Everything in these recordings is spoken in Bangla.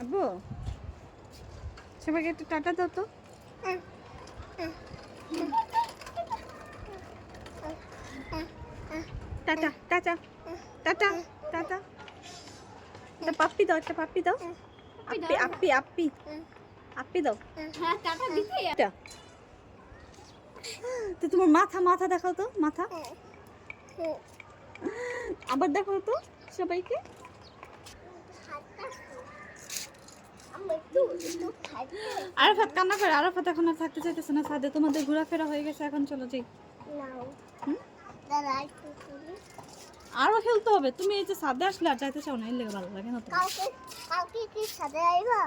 আব্বু সবাইকে একটু টাটা দাও তো। Tata tata tata tata. একটা পাপ্পি দাও, একটা পাপ্পি দাও। আপি আপি আপি আপি দাও। হ্যাঁ টাটা দিতে তো তোমার মাথা মাথা দেখাও তো, মাথা আবার দেখাও তো সবাইকে। আরাফাত কান্না করে, আরাফাত এখন আর থাকতে চাইতেছে না ছাদে। তোমাদের ঘোরাফেরা হয়ে গেছে, এখন চলো যাই। আরো খেলতে হবে। তুমি এই যে ছাদে আসলে আর যাইতে চাও না, এর লেগে ভালো লাগে না তো। কালকে কি ছাদে আইবা?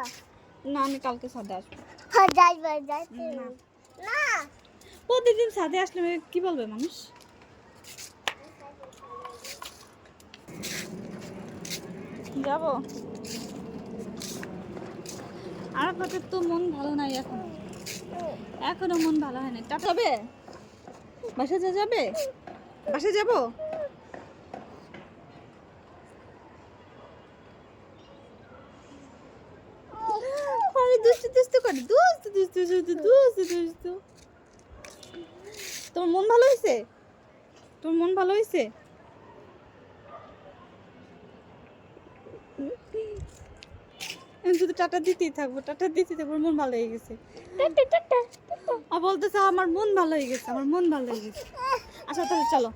না আমি কালকে ছাদে আসবো। হ্যাঁ যাইবা যাইতে না। প্রতিদিন ছাদে আসলে কি বলবে মানুষ? যাবো। আরাফাতের তো মন ভালো নাই এখনো মন ভালো হয় না। টাটা যাবে, বাসা যাবে, বাসা যাবো। আরে দুষ্টু দুষ্টু করে, দুষ্টু দুষ্টু দুষ্টু দুষ্টু দুষ্টু। তোমার মন ভালো হয়েছে? তোমার মন ভালো হয়েছে? শুধু টাটা দিতেই থাকবো, টাটা দিতেই থাকবো। মন ভালো হয়ে গেছে। আর বলতেছে আমার মন ভালো হয়ে গেছে, আমার মন ভালো হয়ে গেছে। আচ্ছা তাহলে চলো।